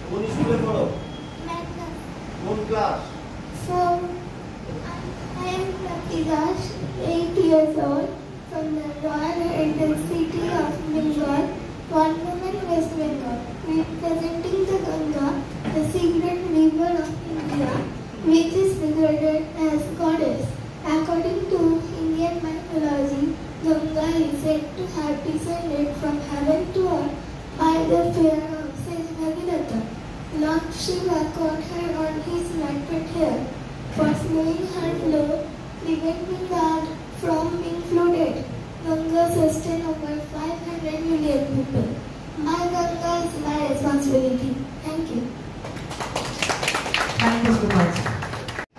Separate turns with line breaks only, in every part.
কোন স্কুলে পড়ো? কোন class?
So, I am Prati Das, 8 years old, from the Royal Heritage City of Bengal, Bardhaman, West Bengal, representing the Ganga, the sacred river of India, which is regarded as goddess. According to Indian mythology, Ganga is said to have descended from heaven to earth by the prayer of sage Bhagirath. Lord Shiva caught her on his matted hair for slowing her flow, preventing the earth from being flooded. Ganga sustained over 500 million people. My Ganga is my responsibility. Thank you.
Thank you so much.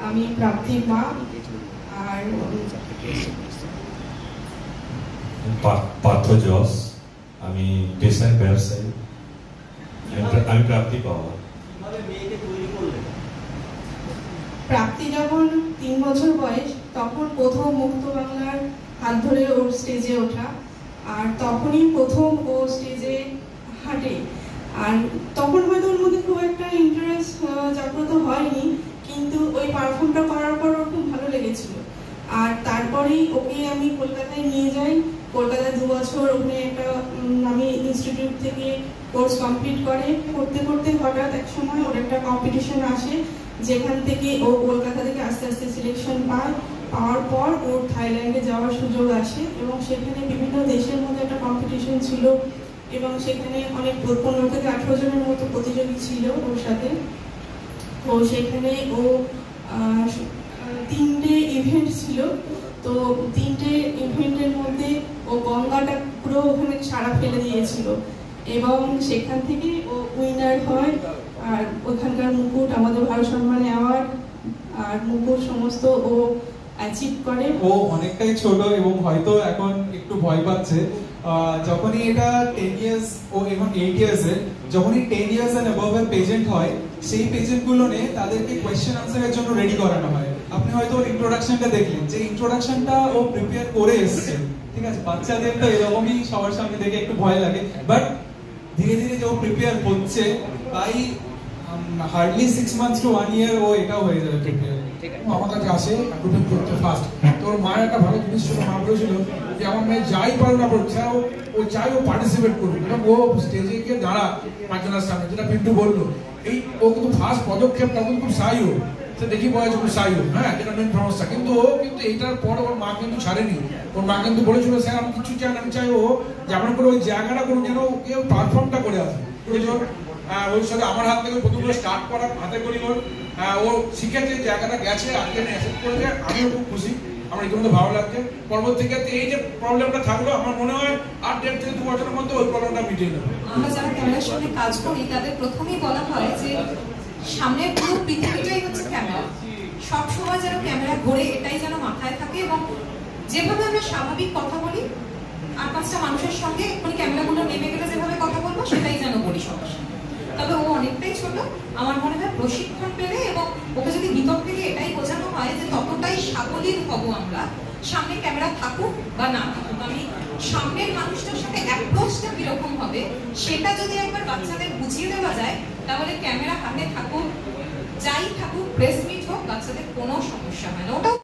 আমি প্রাপ্তির মা আর
Partha Jos, আমি পেশায় ব্যবসায়ী। আমি প্রাপ্তি পাওয়া।
প্রাপ্তি যখন 3 বছর বয়স তখন প্রথম মুক্ত বাংলার হাত ধরে ওর স্টেজে ওঠা, আর তখনই প্রথম ও স্টেজে হাঁটে। আর তখন হয়তো ওর মধ্যে খুব একটা ইন্টারেস্ট জাগ্রত হয়নি, কিন্তু ওই পারফর্মটা করার পর ওর খুব ভালো লেগেছিল। আর তারপরেই ওকে আমি কলকাতায় নিয়ে যাই। কলকাতায় 2 বছর ওখানে একটা আমি ইনস্টিটিউট থেকে কোর্স কমপ্লিট করতে করতে হঠাৎ এক সময় ওর একটা কম্পিটিশন আসে, যেখান থেকে ও কলকাতা থেকে আস্তে আস্তে সিলেকশন পাওয়ার পর ওর থাইল্যান্ডে যাওয়ার সুযোগ আসে, এবং সেখানে বিভিন্ন দেশের মধ্যে একটা কম্পিটিশন ছিল, এবং সেখানে অনেক 15 থেকে 18 জনের মতো প্রতিযোগী ছিল ওর সাথে। তো সেখানে ও 3টে ইভেন্ট ছিল। তো 3টে ইভেন্টের মধ্যে ও গঙ্গাটা পুরো ওখানে সারা ফেলে দিয়েছিল, এবং সেখান থেকে ও উইনার হয়। আর ওখানকার মুকুট, আমাদের ভারত সম্মান অ্যাওয়ার্ড আর মুকুট সমস্ত ও অ্যাচিভ করে।
ও অনেকটাই ছোট এবং হয়তো এখন একটু ভয় পাচ্ছে। যখনই এটা 10 ইয়ার্স, ও এখন 8 ইয়ার্সের, যখনই 10 ইয়ার্স এন্ড অ্যাবভ এর পেজেন্ট হয়, সেই পেজেন্ট গুলো নিয়ে তাদেরকে কোয়েশ্চেন আনসারের জন্য রেডি করানো হয়। আপনি হয়তো ওর ইন্ট্রোডাকশনটা দেখলেন, যে ইন্ট্রোডাকশনটা ও প্রিপেয়ার করে এসেছে, ঠিক আছে। বাচ্চাদের তো এরকমই সবার সামনে দেখে একটু ভয় লাগে, বাট ধীরে ধীরে যে ও প্রিপেয়ার হচ্ছে, তাই হার্ডলি 6 মান্থস টু 1 ইয়ার ও এটাও হয়ে যাবে প্রিপেয়ার।
আমার কাছে আসে রুটিন করতে ফার্স্ট। তোর মায়ের একটা ভালো জিনিস ছিল, মা বলেছিল যে আমার মেয়ে যাই পারো না পারো, ও চাই ও পার্টিসিপেট করুক, এবং ও স্টেজে গিয়ে দাঁড়া পাঁচজনের সামনে, যেটা পিন্টু বললো। ও কিন্তু ফার্স্ট পদক্ষেপটা কিন্তু খুব সাই, ও সে দেখি বয়স খুব সাই, হ্যাঁ, যেটা মেন সমস্যা। কিন্তু ও কিন্তু এইটার পর ওর মা কিন্তু ছাড়েনি। ওর মা কিন্তু বলেছিল, স্যার আমি কিছু চাই না, আমি চাই ও যেমন করে ওই জায়গাটা করুন, যেন কেউ পারফর্মটা করে আসে। ওর সাথে আমার হাত থেকে প্রথম করে স্টার্ট করার হাতে করি ওর, ও শিখেছে, জায়গাটা গেছে, আজকে অ্যাকসেপ্ট করেছে, আমিও খুব খুশি, আমার ইতিমধ্যে ভালো লাগছে। পরবর্তী ক্ষেত্রে এই যে প্রবলেমটা থাকলো, আমার মনে হয় 8 থেকে 2 বছরের মধ্যে ওই প্রবলেমটা মিটিয়ে যাবে।
আমরা যারা ক্যামেরার সামনে কাজ করি তাদের প্রথমেই বলা হয় যে সামনের পুরো পৃথিবীটাই হচ্ছে ক্যামেরা, সব সময় যেন ক্যামেরা ঘোরে এটাই যেন মাথায় থাকে, এবং যেভাবে আমরা স্বাভাবিক কথা বলি 8-5টা মানুষের সঙ্গে এখনই ক্যামেরাগুলো নেমে গেলে যেভাবে কথা বলবো সেটাই যেন বলি সবার সঙ্গে। তবে ও অনেকটাই ছোট, আমার মনে হয় প্রশিক্ষণ পেলে এবং ওকে যদি ভিতর থেকে এটাই বোঝানো হয় যে ততটাই সাবলীল হব আমরা, সামনে ক্যামেরা থাকুক বা না থাকুক, আমি সামনের মানুষটার সাথে অ্যাপ্রোচটা কিরকম হবে সেটা যদি একবার বাচ্চাদের বুঝিয়ে দেওয়া যায়, তাহলে ক্যামেরা হাতে থাকুক, যাই থাকুক, প্রেস মিট হোক, বাচ্চাদের কোনো সমস্যা হয় না। ওটাও